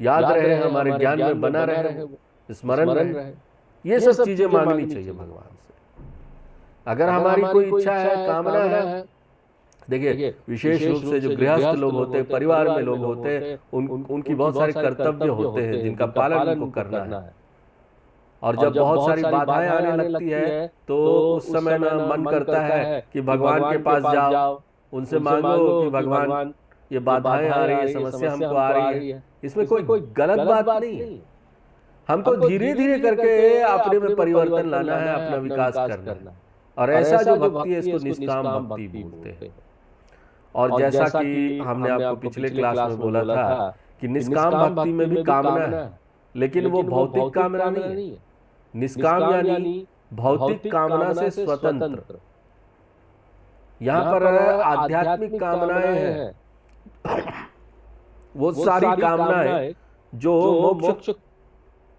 याद रहे, हमारे ज्ञान में बना रहे, स्मरण रहे। ये सब चीजें मांगनी चाहिए भगवान से। अगर हमारी कोई इच्छा है, कामना है, देखिए विशेष रूप से जो गृहस्थ लोग होते हैं, परिवार में लोग होते हैं, उनकी बहुत सारे कर्तव्य होते हैं जिनका पालन उनको करना है। और जब बहुत सारी बाधाएं आने लगती है तो उस समय ना मन करता है कि भगवान के पास जाओ, उनसे मांगो कि भगवान ये बाधाएं आ रही है, समस्या हमको आ रही है। इसमें कोई गलत बात नहीं है। हमको धीरे धीरे करके अपने में परिवर्तन लाना है, अपना विकास करना है। और ऐसा जो भक्ति है इसको निष्काम भक्ति बोलते हैं। और जैसा कि हमने आपको पिछले क्लास में बोला था कि निष्काम भक्ति में भी कामना है, लेकिन वो भौतिक कामना नहीं है। निष्काम यानी भौतिक कामना से स्वतंत्र। यहां पर आध्यात्मिक कामनाएं हैं, वो सारी कामनाएं जो मोक्ष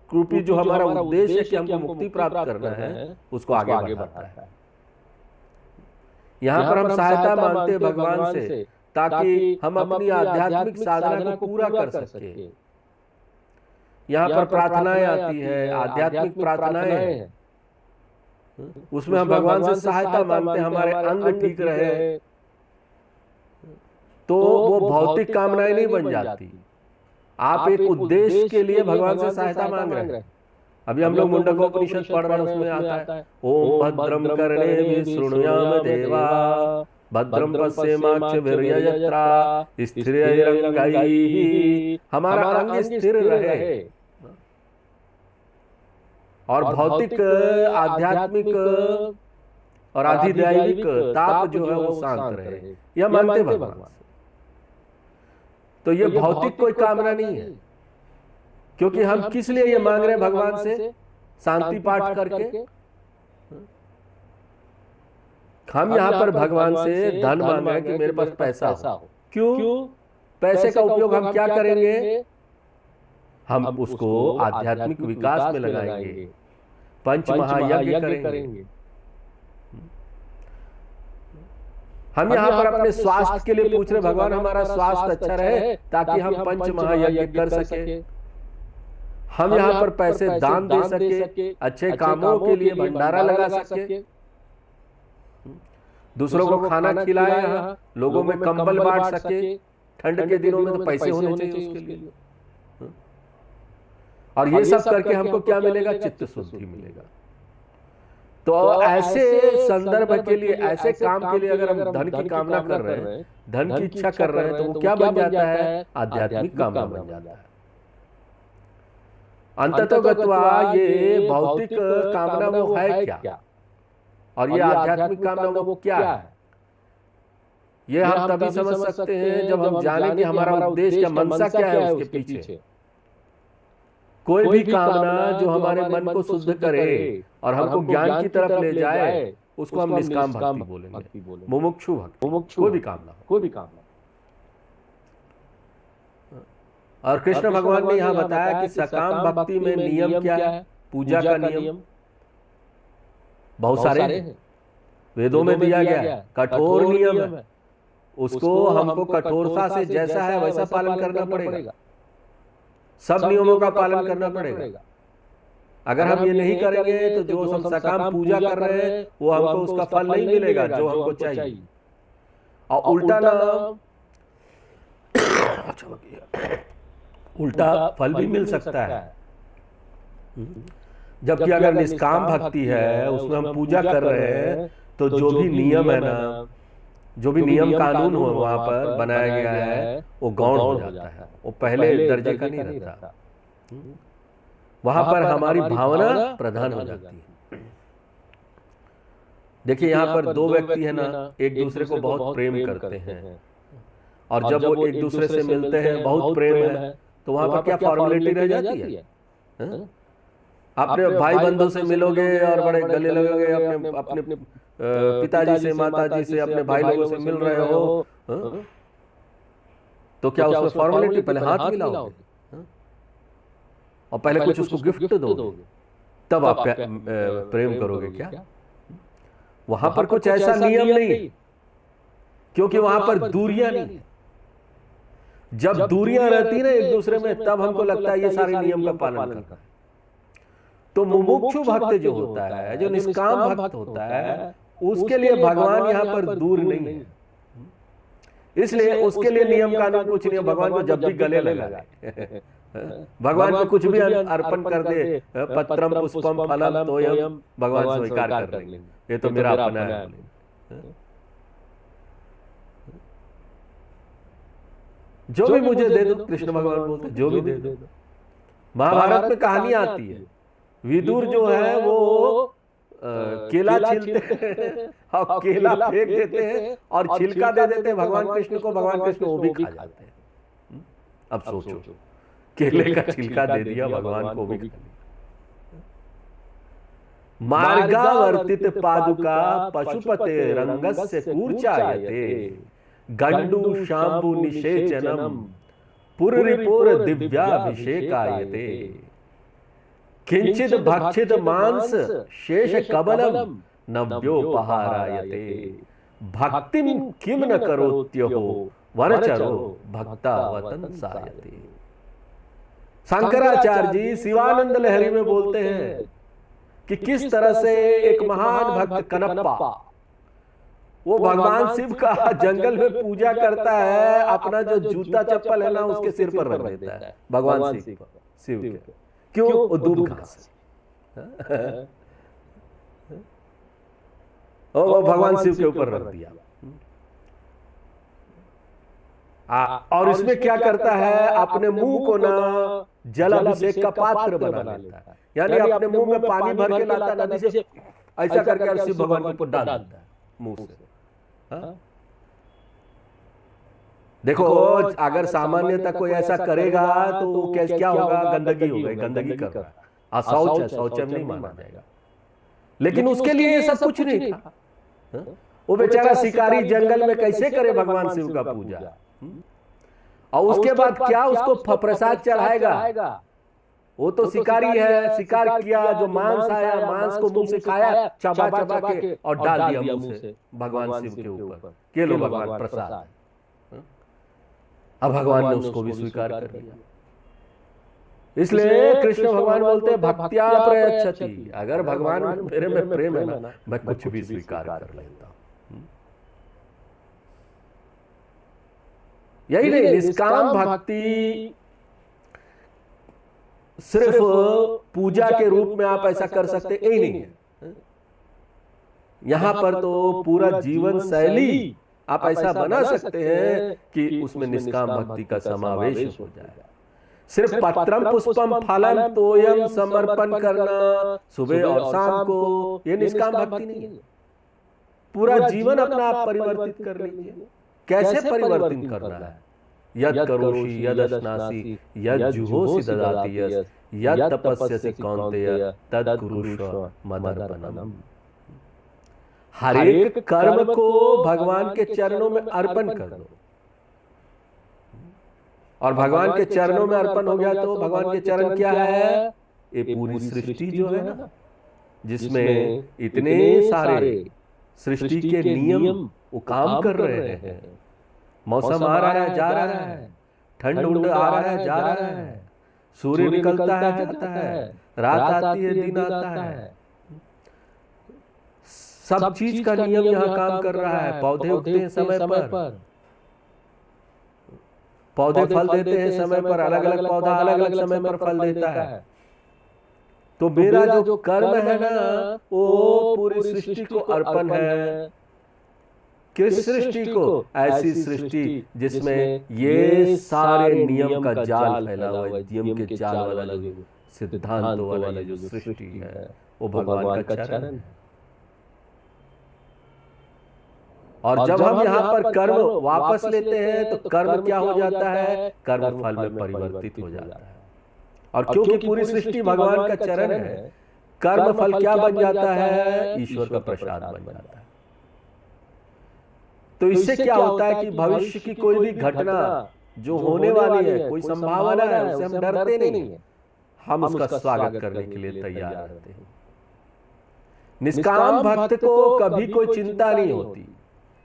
रूपी जो हमारा उद्देश्य है कि हमको मुक्ति प्राप्त करना है, उसको आगे बढ़ाता है। यहां पर हम सहायता मांगते हैं भगवान से ताकि हम अपनी आध्यात्मिक साधना को पूरा कर सके। यहां पर प्रार्थनाएं आती है, आध्यात्मिक प्रार्थनाएं हैं, उसमें हम भगवान से सहायता मांगते हैं, हमारे अंग ठीक रहे। तो वो भौतिक कामनाएं नहीं बन जाती। आप एक उद्देश्य के लिए भगवान से सहायता मांग रहे हैं। अभी हम लोग मुंडकोपनिषद पढ़ रहे हैं, उसमें आता है ओम भद्रम कर्णे शृणुयाम देवा भद्रम पश्येमाक्षभिर्यजत्रा स्थिरैरङ्गैः। हमारा अंग स्थिर रहे और भौतिक, आध्यात्मिक और आधिदैविक ताप जो है वो शांत रहे, यह मानते भगवान। तो ये भौतिक कोई कामना नहीं है, क्योंकि हम किस लिए ये मांग रहे हैं भगवान से? शांति पाठ करके। हम यहाँ पर भगवान से धन मांग रहे हैं कि मेरे पास पैसा हो। क्यों? पैसे का उपयोग हम क्या करेंगे? हम उसको आध्यात्मिक विकास में लगाएंगे, पंच महायज्ञ करेंगे। हम यहाँ पर अपने स्वास्थ्य के लिए पूछ रहे भगवान हमारा स्वास्थ्य अच्छा रहे ताकि हम पंच महायज्ञ कर सके। हम यहाँ पर पैसे दान दे सके, अच्छे कामों के लिए भंडारा लगा सके, दूसरों को खाना खिलाए, यहाँ लोगों में कंबल बांट सके। ठंड के दिनों में तो पैसे होने चाहिए उसके लिए। और ये सब करके हमको क्या मिलेगा? चित्त शुद्धि मिलेगा। तो ऐसे संदर्भ के लिए, ऐसे काम के लिए अगर हम धन की कामना कर रहे हैं, धन की इच्छा कर रहे हैं, तो वो क्या बन जाता है? आध्यात्मिक कामना बन जाता है। अंततोगत्वा ये भौतिक कामना वो है क्या, और ये आध्यात्मिक कामना वो क्या है? ये हम तभी समझ सकते हैं जब हम जाने कि हमारा उद्देश्य क्या, मनसा क्या है उसके पीछे। कोई भी कामना जो हमारे मन को शुद्ध करे और हमको ज्ञान की तरफ ले जाए, उसको हम निष्काम भक्ति बोलेंगे, मुमुक्षु भक्ति। कोई भी कामना। और कृष्ण भगवान ने यहाँ बताया कि सकाम भक्ति में नियम क्या है? पूजा का नियम बहुत सारे हैं, वेदों में दिया गया है, कठोर नियम है। उसको हमको कठोरता से जैसा है वैसा पालन करना पड़ेगा, सब नियमों का पालन करना पड़ेगा। अगर हम ये नहीं करेंगे तो जो हम सकाम पूजा कर रहे हैं वो हमको उसका फल नहीं मिलेगा जो हमको चाहिए। और उल्टा ना उल्टा फल भी मिल सकता है। जबकि अगर निष्काम भक्ति है, उसमें हम पूजा कर रहे हैं, तो जो भी नियम है ना, जो भी नियम कानून हो वहां पर बनाया गया है, वो गौण हो जाता है, वो पहले दर्जे का नहीं रहता। वहां पर हमारी भावना प्रधान हो जाती है। देखिए यहाँ पर दो व्यक्ति है ना, एक दूसरे को बहुत प्रेम करते हैं, और जब वो एक दूसरे से मिलते हैं, बहुत प्रेम है, तो वहां पर क्या फॉर्मेलिटी रह जाती है? अपने भाई बंधु से मिलोगे और बड़े गले लगोगे, अपने पिताजी से, माताजी से, अपने भाई लोगों से मिल रहे हो, तो क्या उसमें फॉर्मेलिटी? पहले हाथ मिलाओगे और पहले कुछ उसको गिफ्ट दोगे, तब आप प्रेम करोगे क्या? वहां पर कुछ ऐसा नियम नहीं, क्योंकि वहां पर दूरियां नहीं। जब दूरियां रहती ना एक दूसरे में, तब हमको लगता है ये सारे नियम का पालन करना है। तो मुमुक्षु भक्त जो होता है, जो निष्काम भक्त होता है, उसके लिए भगवान यहाँ पर दूर नहीं है। इसलिए उसके लिए नियम कानून कुछ नहीं है। भगवान को जब भी गले लगाए भगवान को कुछ भी अर्पण कर दे, पत्रम पुष्पम फलम तोयम, भगवान स्वीकार कर लेंगे, ये तो मेरा अपना है। जो भी मुझे दे दो, कृष्ण भगवान बोलते जो भी दे दो। महाभारत में कहानी आती है, विदुर जो है वो केला छीलते हैं और केला फेंक देते हैं और छिलका दे देते हैं भगवान कृष्ण को, भगवान कृष्ण वो भी खा जाते हैं। अब सोचो, केले का छिलका दे दिया भगवान को भी खा लिया। मार्गावर्तित पादुका पशुपते रंगस्य कूर्चायते, गंडू शांबु निषेचनम पुररिपोर दिव्याभिषेकायते, किंचित भक्षित मांस शेष कबलम नव्योपहारायते, भक्तिम किम न करोत्यो वनचरो भक्ता वतन सायते। शंकराचार्य जी शिवानंद लहरी में बोलते हैं कि किस तरह से एक महान भक्त कनप्पा, वो भगवान शिव का जंगल में पूजा करता है, अपना जो जूता चप्पल है ना उसके सिर पर रख देता है भगवान शिव के। क्यों? वो दूब घास वो भगवान शिव के ऊपर रख दिया। और इसमें क्या करता है, अपने मुंह को ना जल अभिषेक का पात्र बना लेता है, यानी अपने मुंह में पानी भर के लाता है नदी से, ऐसा करके शिव भगवान के ऊपर डाल देता है मुंह से। देखो अगर सामान्यतः कोई ऐसा करेगा तो क्या होगा, गंदगी होगा, गंदगी कर रहा है, अशौच है, शौचम नहीं माना जाएगा। लेकिन उसके लिए ये सब कुछ नहीं था। वो बेचारा शिकारी जंगल में कैसे करे भगवान शिव का पूजा, और उसके बाद क्या उसको प्रसाद चढ़ाएगा। वो तो शिकारी है, शिकार किया, जो मांस आया मांस को मुंह से खाया, चबा चबा के और डाल दिया मुंह से भगवान शिव के ऊपर, के लो भगवान प्रसाद। अब भगवान ने उसको भी स्वीकार कर लिया। इसलिए कृष्ण भगवान बोलते हैं भक्त्या प्रयच्छति, अगर भगवान मेरे में प्रेम है ना, मैं कुछ भी स्वीकार कर लेता हूं। यही नहीं, निष्काम भक्ति सिर्फ पूजा के रूप में आप ऐसा कर सकते, यही नहीं है। यहां पर तो पूरा जीवन शैली आप ऐसा बना सकते हैं कि उसमें निष्काम भक्ति का समावेश हो जाए। सिर्फ पत्रम पुष्पम फलम तोयम समर्पण करना सुबह और शाम को, ये निष्काम भक्ति नहीं है। पूरा जीवन अपना आप परिवर्तित कर लीजिए। कैसे परिवर्तन करना है? यद करोषि यद अश्नासि यद जुहोसि ददाति यस्, यद तपस्यसि कौन्तेय तद कुरुष्व मदर्पणम्। हर एक कर्म को भगवान के चरणों में अर्पण कर दो, और भगवान के चरणों में अर्पण हो गया तो भगवान के चरण क्या है? ये पूरी सृष्टि जो है ना, जिसमें इतने सारे सृष्टि के नियम वो काम कर रहे हैं। मौसम आ रहा है जा रहा है, ठंड उंड आ रहा है जा रहा है, सूर्य निकलता है जाता है, रात आती है दिन आता है, सब चीज का नियम यहाँ काम कर रहा है। पौधे उगते हैं समय पर, पौधे फल देते हैं समय पर, अलग अलग पौधा अलग अलग समय पर फल देता है। तो मेरा जो कर्म है ना, वो पूरी सृष्टि को अर्पण है। किस सृष्टि को? ऐसी सृष्टि जिसमें ये सारे नियम का जाल फैला हुआ है, नियम के जाल वाला जो सिद्धांत वाला जो सृष्टि है, वो भगवान का चरण है। और जब हम यहाँ पर कर्म वापस लेते हैं तो कर्म क्या हो जाता है? कर्म फल में परिवर्तित हो जाता है। और क्योंकि पूरी सृष्टि भगवान का चरण है, कर्म फल क्या बन जाता है? ईश्वर का प्रसाद बन जाता है। तो इससे क्या होता है कि भविष्य की कोई भी घटना जो होने वाली है, कोई संभावना है, उससे हम डरते नहीं है, हम उसका स्वागत करने के लिए तैयार रहते हैं। निष्काम भक्त को कभी कोई चिंता नहीं होती,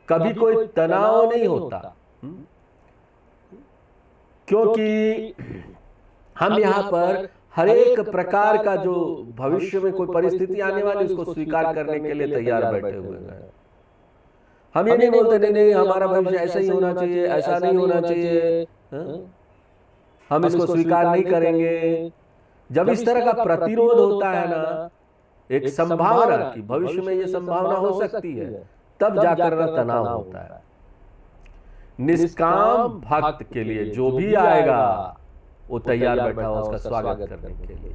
कभी कोई तनाव नहीं होता, क्योंकि हम यहाँ पर हर एक प्रकार का जो भविष्य में कोई परिस्थिति आने वाली उसको स्वीकार करने के लिए तैयार बैठे हुए हैं। हम ये नहीं बोलते नहीं हमारा भविष्य ऐसा ही होना चाहिए, ऐसा नहीं होना चाहिए। हम इसको स्वीकार नहीं करेंगे। जब इस तरह का प्रतिरोध होता है ना, एक संभावना कि भविष्य में ये संभावना हो सकती है, तब जाकर ना तनाव होता है। निष्काम भक्त के लिए जो भी आएगा वो तैयार बैठा हो उसका स्वागत करने के लिए।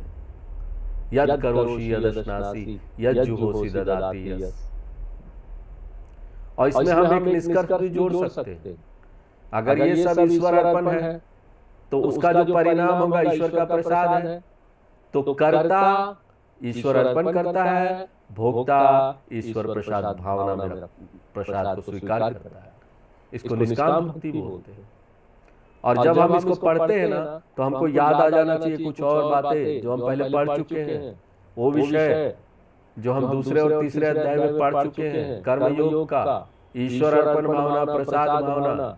यद करोषि यदश्नासि यद जुहोसि ददाति यस्। और इसमें हम एक निष्कर्ष भी जोड़ सकते हैं, अगर ये सब ईश्वर अर्पण है तो उसका जो परिणाम होगा ईश्वर का प्रसाद है। तो कर्ता ईश्वर अर्पण करता है, भोक्ता ईश्वर प्रसाद भावना में प्रसाद को स्वीकार करता है। इसको निष्काम भक्ति बोलते हैं। और जब हम इसको पढ़ते हैं ना तो हमको याद आ जाना चाहिए कुछ और बातें जो हम पहले पढ़ चुके हैं, वो विषय जो हम दूसरे और तीसरे अध्याय में पढ़ चुके हैं, कर्म योग का, ईश्वर अर्पण भावना, प्रसाद भावना,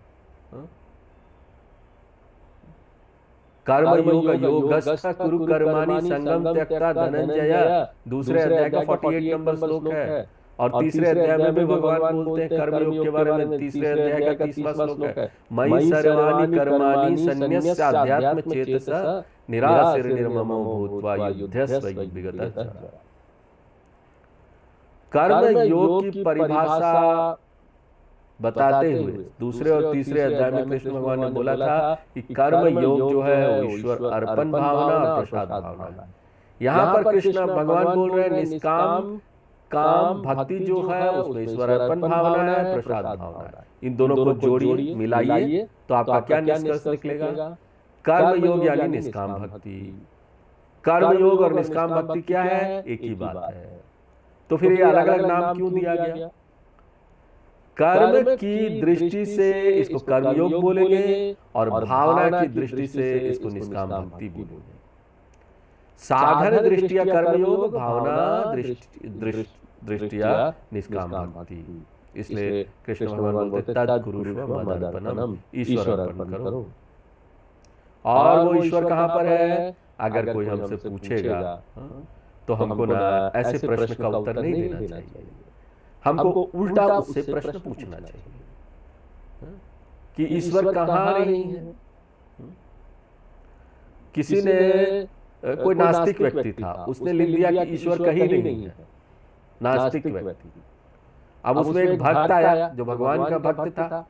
कर्म योग योगस्थ कुरु कर्माणि संगम त्यक्ता धनंजय, दूसरे अध्याय का 48 नंबर श्लोक है। और तीसरे अध्याय में भी भगवान बोलते हैं कर्म योग के बारे में, तीसरे अध्याय का 30वां श्लोक है, मयि सर्वाणि कर्माणि सन्न्यस्य अध्यात्म चेतसा निरासिर निर्ममो भूत्वा युध्यस्व विगतः। कर्म योग की परिभाषा बताते हुए दूसरे और तीसरे अध्याय में कृष्ण भगवान ने बोला था कि कर्म योग जो है वो ईश्वर अर्पण भावना और प्रसाद भावना है। यहाँ पर कृष्ण भगवान बोल रहे हैं निष्काम काम भक्ति जो है उसमें ईश्वर अर्पण भावना है, प्रसाद भावना है। इन दोनों को जोड़िए, मिलाइए तो आपका क्या निष्कर्ष निकलेगा? कर्म योग यानी निष्काम भक्ति। कर्म योग और निष्काम भक्ति क्या है? एक ही बात है। तो फिर ये अलग अलग नाम क्यों दिया गया? कर्म की दृष्टि से इसको कर्मयोग बोलेंगे और भावना की दृष्टि से इसको निष्काम भक्ति बोलेंगे। साधन दृष्टिया कर्मयोग, भावना दृष्टिया निष्काम भक्ति। इसलिए कृष्ण भगवान बोलते तद कुरुष्व मदर्पणम, ईश्वर अर्पण करो। और वो ईश्वर कहाँ पर है? अगर कोई हमसे पूछेगा तो हमको ना ऐसे प्रश्न का उत्तर नहीं देना चाहिए, हमको उल्टा उससे प्रश्न पूछना चाहिए कि ईश्वर कहाँ नहीं है। किसी ने, कोई नास्तिक व्यक्ति था, उसने लिख दिया कि ईश्वर कहीं नहीं है, नास्तिक व्यक्ति। अब उसमें एक भक्त आया जो भगवान का भक्त था,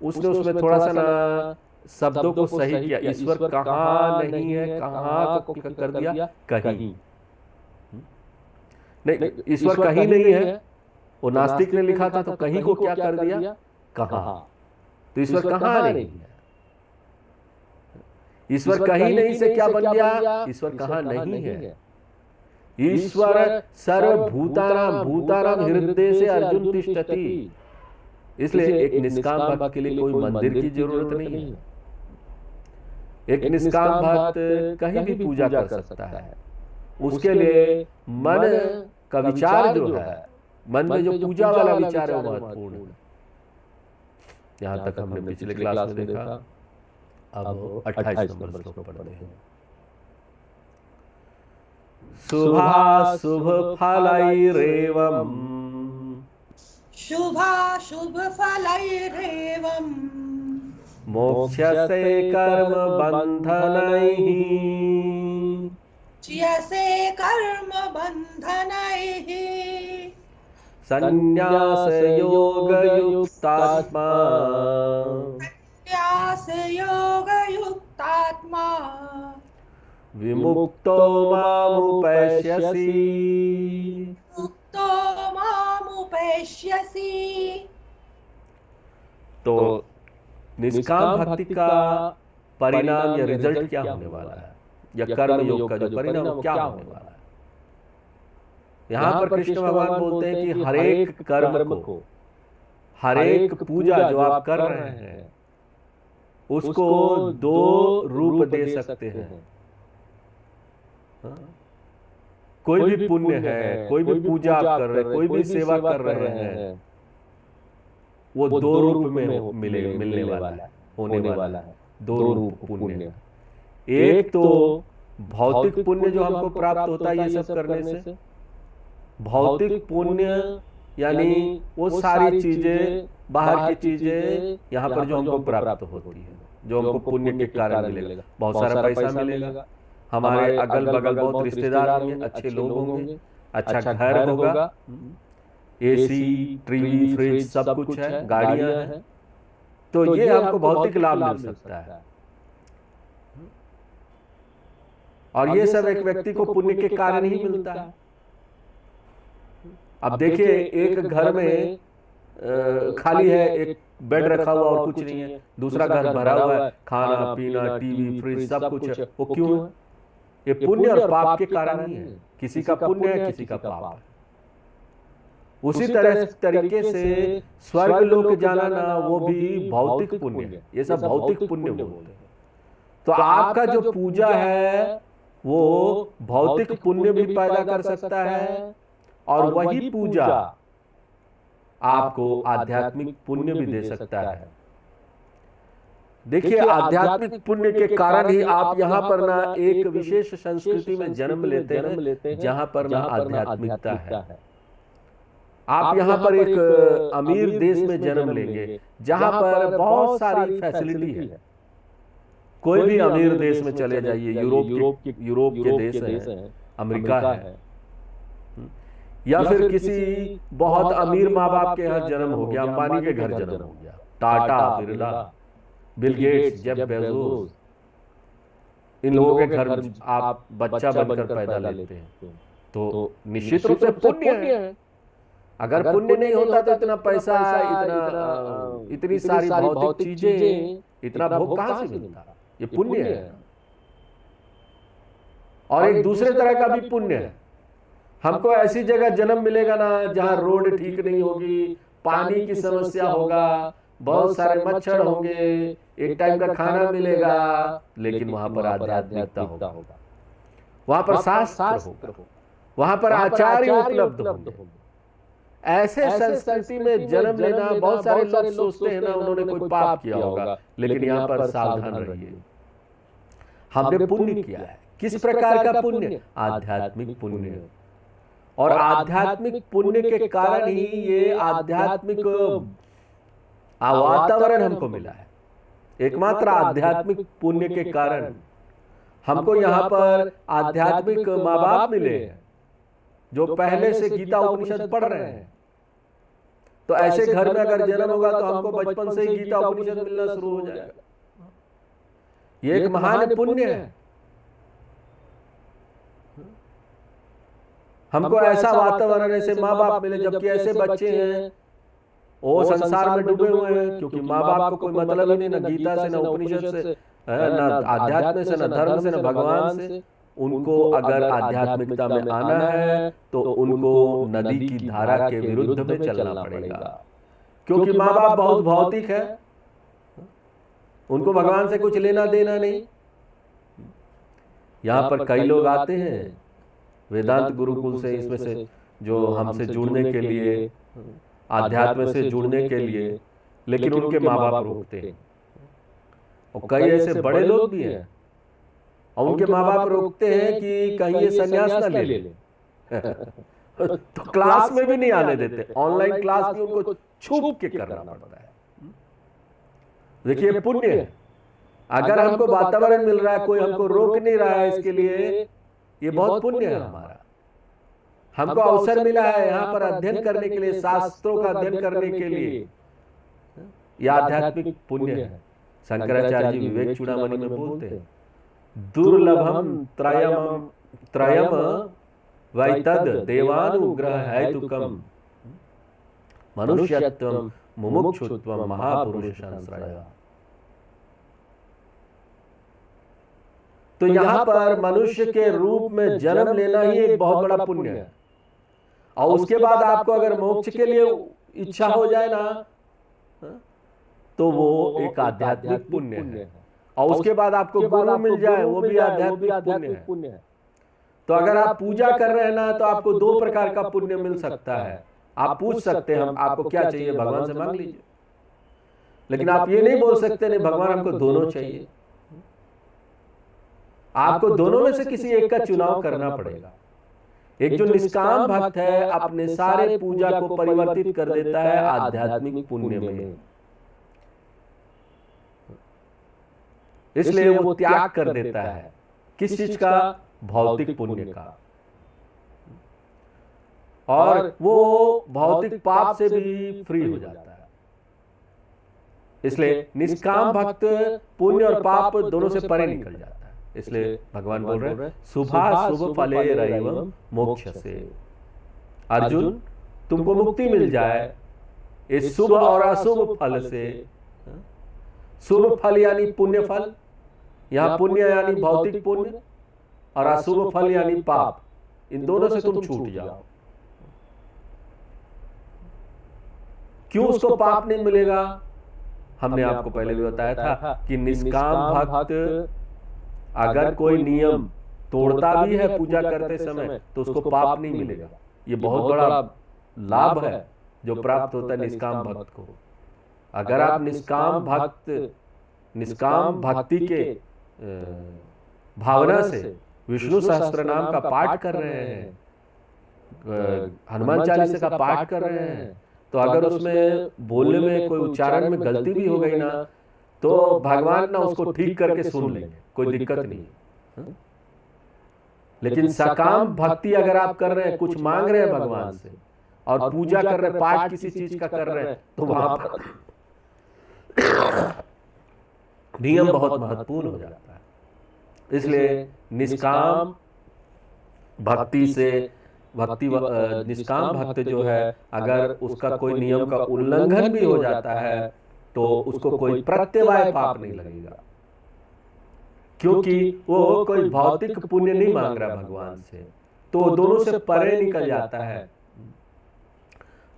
उसने उसमें थोड़ा सा ना शब्दों को सही किया, ईश्वर कहाँ नहीं है, कहाँ को कर दिया कहीं नहीं, ईश्वर कहीं नहीं है। वो नास्तिक ने लिखा था तो कहीं को क्या कर दिया, कहाँ। तो ईश्वर कहाँ नहीं है? ईश्वर कहीं नहीं से क्या बन गया? ईश्वर कहाँ नहीं है। ईश्वर सर्वभूतानां भूतानां हृदय से अर्जुन तिष्ठति। इसलिए एक निष्काम भक्त के लिए कोई मंदिर की जरूरत नहीं है। एक निष्काम भक्त कहीं भी पूजा कर सकता है। उसके लिए मन का विचार जो है, मन में जो पूजा वाला विचार है वो महत्वपूर्ण है। यहां तक हमने पिछले क्लास में देखा। अब 28 नंबर श्लोक पढ़ते हैं। शुभाशुभ फलैरेवम्, शुभाशुभ फलैरेवम्, मोक्ष्यसे कर्म बन्धनैः, मुच्यसे कर्म बन्धनैः, संन्यास योग युक्तात्मा, संन्यास योग युक्तात्मा, विमुक्तो मामुपैष्यसि, मुक्तो मामुपैष्यसि। तो निष्काम भक्ति का परिणाम या रिजल्ट क्या होने वाला है, या कर्म योग का जो परिणाम क्या होने वाला है? यहाँ पर कृष्ण भगवान बोलते हैं कि हर एक कर्म को, हर एक पूजा जो आप कर रहे हैं उसको दो रूप दे सकते हैं। कोई भी पुण्य है, कोई भी पूजा आप कर रहे हैं, कोई भी सेवा कर रहे हैं, वो दो रूप में मिलने वाला है, होने वाला है। दो रूप पुण्य। एक तो भौतिक पुण्य जो हमको प्राप्त होता है ये सब करने से। भौतिक पुण्य यानी वो सारी चीजें बाहर की चीजें यहाँ पर जो हमको प्राप्त होती है, जो हमको पुण्य के कारण मिलेगा। बहुत सारा पैसा मिलेगा, हमारे अगल बगल बहुत रिश्तेदार होंगे, अच्छे लोग होंगे, अच्छा घर होगा, एसी, टीवी, फ्रिज सब कुछ है, गाड़ियां हैं। तो ये हमको भौतिक लाभ मिल सकता है। और ये सब एक व्यक्ति को पुण्य के कारण ही मिलता है। अब देखिए, एक घर में खाली है, एक बेड रखा हुआ और कुछ नहीं है, दूसरा घर भरा हुआ है, खाना पीना, टीवी, फ्रिज सब कुछ है। वो क्यों है? ये पुण्य और पाप के कारण ही है। किसी का पुण्य है, किसी का पाप है। उसी तरीके से स्वर्ग लोक जाना ना, वो भी भौतिक पुण्य है। ये सब भौतिक पुण्य बोलते हैं। तो आपका जो पूजा है वो भौतिक पुण्य भी पैदा कर सकता है, और वही पूजा आपको आध्यात्मिक पुण्य भी दे सकता है। देखिए, आध्यात्मिक पुण्य के कारण ही आप यहाँ पर ना एक विशेष संस्कृति में जन्म लेते हैं, जहां पर ना आध्यात्मिकता है। आप यहाँ पर एक अमीर देश में जन्म लेंगे, जहां पर बहुत सारी फैसिलिटी है। कोई भी अमीर देश में चले जाइए, यूरोप के देश हैं, अमेरिका है, या फिर किसी बहुत अमीर माँ बाप के यहाँ जन्म हो गया, अंबानी के घर जन्म हो गया, Tata, Birla, Bill Gates, Jeff Bezos, इन लोगों के घर आप बच्चा बनकर पैदा लेते हैं, तो निश्चित रूप से पुण्य है। अगर पुण्य नहीं होता तो इतना पैसा, इतनी सारी भौतिक चीजें, इतना भोग कहां से मिलता? ये पुण्य है। और एक दूसरे तरह का भी पुण्य है। हमको ऐसी जगह जन्म मिलेगा ना जहां रोड ठीक नहीं होगी, पानी की समस्या होगा, बहुत सारे मच्छर होंगे, एक टाइम का खाना मिलेगा, लेकिन वहां पर आध्यात्मिकता होगा, वहां पर शास्त्र होगा, वहां पर आचार्य उपलब्ध होंगे। ऐसे संस्कृति में जन्म लेना, बहुत सारे लोग सोचते हैं ना उन्होंने कोई पाप किया होगा, लेकिन यहाँ पर सावधान रहिए, हमने पुण्य किया है। किस प्रकार का पुण्य? आध्यात्मिक पुण्य। और आध्यात्मिक पुण्य के कारण ही ये आध्यात्मिक वातावरण हमको मिला है। एकमात्र आध्यात्मिक पुण्य के कारण हमको यहाँ पर आध्यात्मिक माँ बाप मिले हैं, जो पहले से गीता उपनिषद पढ़ रहे हैं। तो ऐसे घर में अगर जन्म होगा तो हमको बचपन से ही गीता उपनिषद मिलना शुरू हो जाएगा। ये एक महान पुण्य है। हमको ऐसा वातावरण, ऐसे माँ बाप मिले, जबकि ऐसे बच्चे हैं वो संसार में डूबे हुए हैं, क्योंकि माँ बाप को कोई मतलब ही नहीं, ना गीता से, ना उपनिषद से, ना आध्यात्म से, ना धर्म से, ना भगवान से। उनको अगर आध्यात्मिकता में आना है तो उनको नदी की धारा के विरुद्ध में चलना पड़ेगा, क्योंकि माँ बाप बहुत भौतिक है, उनको भगवान से कुछ लेना देना नहीं। यहाँ पर कई लोग आते हैं वेदांत गुरुकुल से, इसमें से जो हमसे जुड़ने के लिए, आध्यात्म से जुड़ने के लिए, लेकिन उनके माँ बाप रोकते हैं। और कई ऐसे बड़े लोग भी हैं और उनके माँ बाप रोकते हैं कि कहीं ये संन्यास ना ले ले। तो क्लास में भी नहीं आने देते, ऑनलाइन क्लास भी उनको छुप के करना पड़ता है। देखिए, पुण्य है। अगर हमको वातावरण मिल रहा है, कोई हमको रोक नहीं रहा है, इसके लिए ये बहुत पुण्य है हमारा। हमको अवसर मिला है यहाँ पर अध्ययन करने के लिए, शास्त्रों का अध्ययन करने के लिए, यह आध्यात्मिक पुण्य है। शंकराचार्य जी विवेक चूड़ामणि में बोलते हैं, दुर्लभम त्रयम वैतद देवानुग्रह हेतुकम मनुष्यत्वम मुमुक्षुत्वम महापुरुष संश्रय। तो यहां पर मनुष्य के रूप में जन्म लेना ही एक बहुत बड़ा पुण्य है। और उसके बाद आपको अगर मोक्ष के लिए इच्छा हो जाए ना, तो वो एक आध्यात्मिक पुण्य है। और उसके बाद आपको गुरु मिल जाए, वो भी आध्यात्मिक पुण्य है। तो अगर आप पूजा कर रहे हैं ना, तो आपको दो प्रकार का पुण्य मिल सकता है। आप पूछ सकते हैं आपको क्या चाहिए, भगवान से मांग लीजिए, लेकिन आप ये नहीं बोल सकते नहीं भगवान हमको दोनों चाहिए। आपको दोनों में से किसी एक का चुनाव करना पड़ेगा। एक जो निष्काम भक्त है अपने सारे पूजा को परिवर्तित कर देता है आध्यात्मिक पुण्य में, इसलिए वो त्याग कर देता है किस चीज का? भौतिक पुण्य का, और वो भौतिक पाप से भी फ्री हो जाता है। इसलिए निष्काम भक्त पुण्य और पाप दोनों से परे निकल जाता है। इसलिए भगवान बोल रहे हैं शुभ फले रैवं मोक्ष से। अर्जुन, तुमको मुक्ति मिल जाए इस शुभ और अशुभ फल से। शुभ फल यानी पुण्य फल, यहां पुण्य यानी भौतिक पुण्य, और अशुभ फल यानी पाप, इन दोनों से तुम छूट जाओ। क्यों उसको पाप नहीं मिलेगा? हमने आपको पहले भी बताया था कि निष्काम भक्त अगर कोई नियम तोड़ता भी है पूजा करते समय तो उसको पाप नहीं मिलेगा। ये बहुत बड़ा लाभ है जो प्राप्त होता है निष्काम भक्त को। अगर आप निष्काम भक्ति के भावना से विष्णु सहस्त्र नाम का पाठ कर रहे हैं, हनुमान चालीसा का पाठ कर रहे हैं, तो अगर उसमें बोलने में कोई उच्चारण में गलती भी हो गई ना, तो भगवान ना उसको ठीक करके सुन लेंगे, कोई दिक्कत नहीं है। लेकिन सकाम भक्ति अगर आप कर रहे हैं, कुछ मांग रहे हैं भगवान से और पूजा कर रहे हैं, पाठ किसी चीज का कर रहे हैं, तो वहां पर नियम बहुत महत्वपूर्ण हो जाता है। इसलिए निष्काम भक्ति से निष्काम भक्त जो है अगर उसका कोई नियम का उल्लंघन भी हो जाता है तो उसको कोई प्रत्यवाय पाप नहीं लगेगा, क्योंकि वो कोई भौतिक पुण्य नहीं मांग रहा भगवान से, तो दोनों से परे निकल जाता है।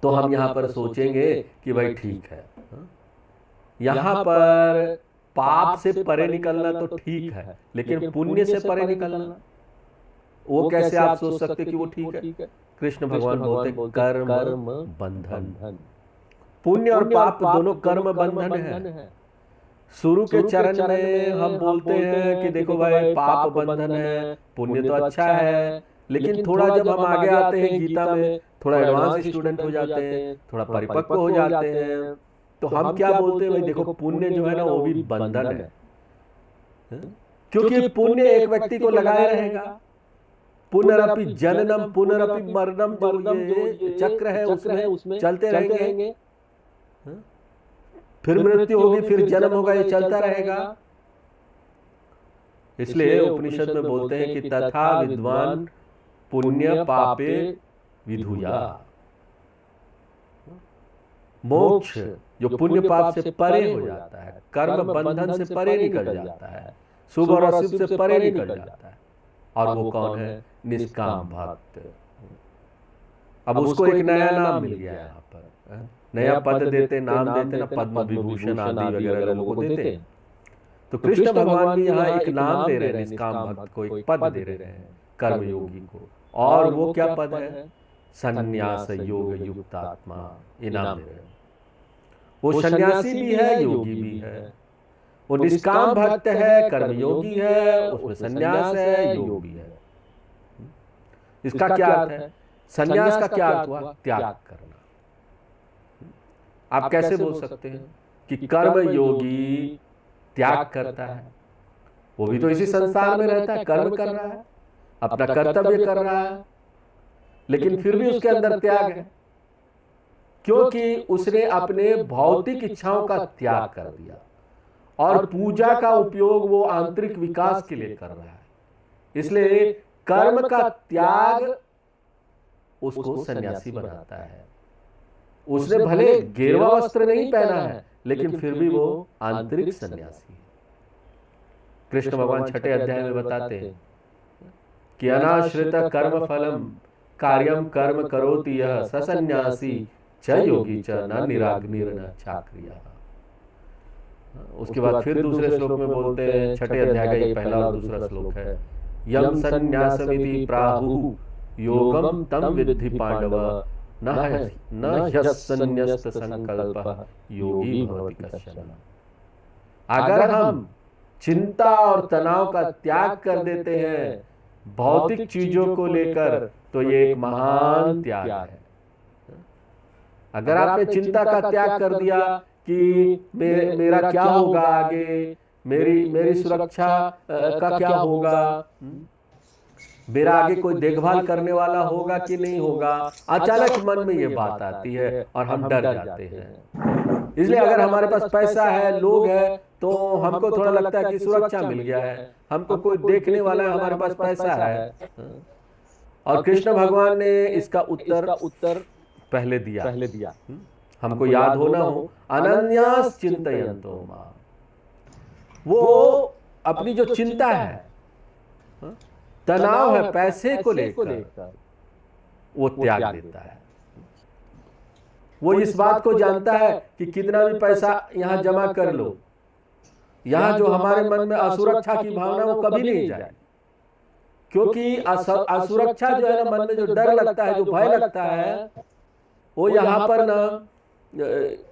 तो हम यहां पर सोचेंगे कि भाई ठीक है, यहां पर पाप से परे निकलना तो ठीक है, लेकिन पुण्य से परे निकलना वो कैसे आप सोच सकते कि वो ठीक है? कृष्ण भगवान बोलते कर्म बंधन, पुण्य और पाप दोनों कर्म बंधन है। शुरू के चरण में हम बोलते हैं कि देखो भाई पाप बंधन है, पुण्य तो अच्छा है, लेकिन थोड़ा जब हम आगे आते हैं गीता में, थोड़ा एडवांस स्टूडेंट हो जाते हैं, थोड़ा परिपक्व हो जाते हैं, तो हम क्या बोलते हैं? भाई देखो पुण्य जो है ना वो भी बंधन है, क्योंकि पुण्य एक व्यक्ति को लगाए रहेगा। पुनरपि जननम पुनरपि मरणम, जो ये चक्र है उसमें चलते रहेंगे, फिर मृत्यु होगी, फिर जन्म होगा, ये चलता रहेगा। इसलिए उपनिषद में बोलते हैं कि तथा विद्वान पुण्य पापे विधुया, मोक्ष जो पुण्य पाप से परे हो जाता है, कर्म बंधन से परे निकल जाता है, शुभ और अशुभ से परे निकल जाता है, और वो कौन है? निष्काम भक्त। अब उसको एक नया नाम मिल गया यहाँ पर, नया पद देते, नाम देते ना, पद्म विभूषण आदि वगैरह लोगों को देते। तो कृष्ण भगवान भी यहाँ एक नाम दे रहे हैं निष्काम भक्त को, एक पद दे रहे हैं कर्मयोगी को, और वो क्या पद है? संन्यास योग युक्त आत्मा, ये नाम दे रहे हैं। वो सन्यासी भी है, योगी भी है, वो निष्काम भक्त है, कर्मयोगी है, उसमें संन्यास है, योग भी है। इसका क्या अर्थ है? संन्यास का क्या अर्थ हुआ? त्याग करना। आप कैसे बोल सकते हैं कि कर्म योगी त्याग करता है? वो भी तो इसी संसार में रहता है, कर्म कर रहा है, अपना कर्तव्य कर रहा है, लेकिन फिर भी उसके अंदर त्याग है, क्योंकि उसने अपने भौतिक इच्छाओं का त्याग कर दिया और पूजा का उपयोग वो आंतरिक विकास के लिए कर रहा है। इसलिए कर्म का त्याग उसको सन्यासी बनाता है। उसने भले गेरुआ वस्त्र नहीं पहना है, लेकिन फिर भी वो आंतरिक सन्यासी है। कृष्ण भगवान छठे अध्याय में बताते हैं कि अनाश्रित कर्म फलम कार्यम कर्म करोति यह स सन्यासी च योगी च न निराग्निर न चाक्रिया। उसके बाद फिर दूसरे श्लोक में बोलते हैं, छठे अध्याय का ये पहला और दूसरा श्लोक है, यम संन्यासमिति प्राहु योगम तम विद्धि पांडव न ह्यसन्न्यस्त संकल्पः योगी भवति कश्चन। अगर हम चिंता और तनाव का त्याग कर देते हैं भौतिक चीजों को लेकर, तो ये एक महान त्याग है। अगर आपने चिंता का त्याग कर दिया कि मेरा क्या होगा आगे, मेरी सुरक्षा का क्या होगा, मेरा आगे कोई देखभाल करने वाला होगा कि नहीं होगा, अचानक मन में ये बात आती है और हम डर जाते हैं। इसलिए अगर हमारे पास पैसा है, लोग है, तो हमको थोड़ा लगता है कि सुरक्षा मिल गया है, हमको कोई देखने वाला है, हमारे पास पैसा है। और कृष्ण भगवान ने इसका उत्तर पहले दिया। हमको याद हो ना हो, अनन्यास चिंतयन्तो मां, वो अपनी जो चिंता है, तनाव है पैसे को लेकर, वो त्याग देता है। वो इस बात को जानता है कि कितना भी पैसा यहां जमा कर लो, यहां जो हमारे मन में असुरक्षा की भावना वो कभी नहीं जाए, क्योंकि असुरक्षा जो है ना, मन में जो डर लगता है, जो भय लगता है, वो यहाँ पर ना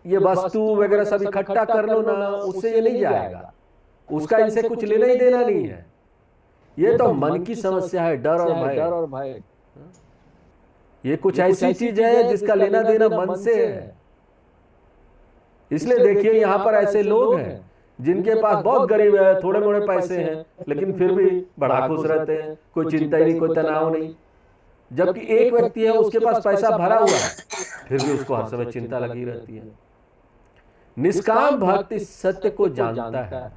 ये वस्तु वगैरह सब इकट्ठा कर लो ना, उससे ये नहीं जाएगा, उसका इनसे कुछ लेना ही देना नहीं है। ये तो मन की समस्या है, डर और भय। ये कुछ ऐसी चीज है जिसका लेना देना मन से है। इसलिए देखिए यहाँ पर ऐसे लोग हैं जिनके पास बहुत गरीब है, थोड़े मोड़े पैसे हैं, लेकिन फिर भी बड़ा खुश रहते हैं, कोई चिंता ही नहीं, कोई तनाव नहीं। जबकि एक व्यक्ति है, उसके पास पैसा भरा हुआ है, फिर भी उसको हर समय चिंता लगी रहती है। निष्काम भक्त इस सत्य को जानता है,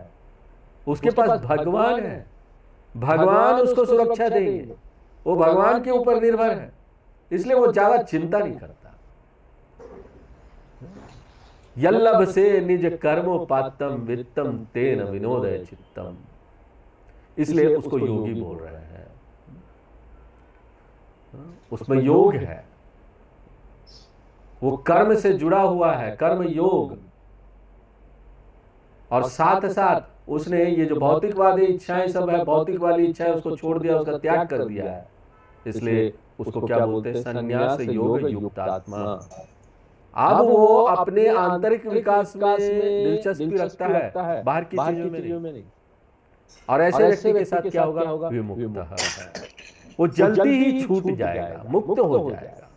उसके पास भगवान है, भगवान उसको सुरक्षा देंगे, वो भगवान के ऊपर निर्भर है, इसलिए वो ज्यादा चिंता नहीं करता। यल्लभ से निज कर्मोपात्तम वित्तम तेन विनोदय चित्तम, इसलिए उसको योगी बोल रहे हैं। उसमें योग है, वो कर्म से जुड़ा हुआ है, कर्म योग। और साथ साथ उसने ये जो भौतिकवादी इच्छाएं सब है, भौतिक वाली इच्छाएं उसको छोड़ दिया, उसका त्याग कर दिया है। इसलिए उसको क्या बोलते हैं? संन्यास योग युक्त आत्मा। अब वो अपने आंतरिक विकास में दिलचस्पी रखता है, बाहर की चीजों में नहीं। और ऐसे व्यक्ति के साथ क्या होगा? विमुक्त, वो जल्दी ही छूट जाएगा, मुक्त हो जाएगा।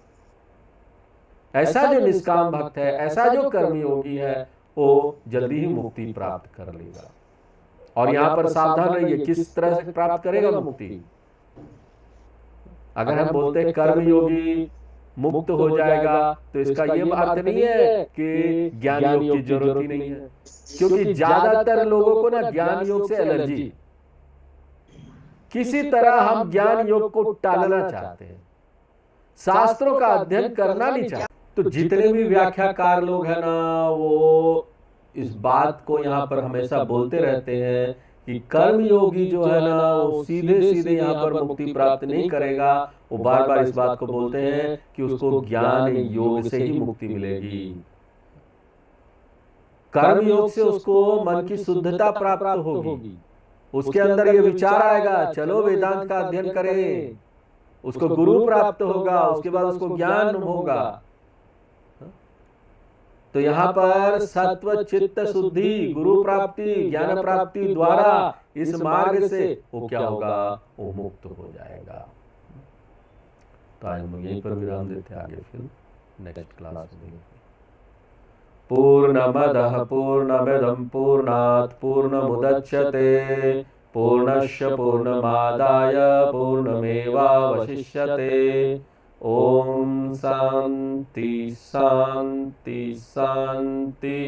ऐसा जो निष्काम भक्त है, ऐसा जो कर्मयोगी है, वो जल्दी ही मुक्ति प्राप्त कर लेगा। और यहाँ पर सावधान रहिए, किस तरह से प्राप्त करेगा मुक्ति? अगर हम बोलते हैं कर्मयोगी मुक्त हो जाएगा, तो इसका ये अर्थ नहीं है कि ज्ञान योग की जरूरत ही नहीं है, क्योंकि ज्यादातर लोगों को ना ज्ञान योग से एलर्जी। किसी तरह हम ज्ञान योग को टालना चाहते हैं, शास्त्रों का अध्ययन करना नहीं चाहते। तो जितने भी व्याख्याकार लोग हैं ना, वो इस बात को यहाँ पर हमेशा बोलते रहते हैं कि कर्मयोगी जो है ना, वो सीधे सीधे यहाँ पर मुक्ति प्राप्त नहीं करेगा। वो बार बार इस बात को बोलते हैं कि उसको ज्ञान योग से ही मुक्ति मिलेगी। कर्म योग से उसको मन की शुद्धता प्राप्त होगी, उसके अंदर ये विचार आएगा, चलो वेदांत का अध्ययन करें, उसको गुरु प्राप्त होगा, उसके बाद उसको ज्ञान होगा। तो यहाँ पर सत्व चित्त शुद्धि, गुरु प्राप्ति, ज्ञान प्राप्ति द्वारा इस मार्ग से वो क्या होगा? वो मुक्त हो जाएगा। तो आज हम यहीं पर विराम देते हैं, आगे फिर नेक्स्ट क्लास में। पूर्णमदः पूर्णमिदं पूर्णात् पूर्णमुदच्यते पूर्णस्य पूर्णमादाय पूर्णमेवावशिष्यते। ओम शांति शांति शांति।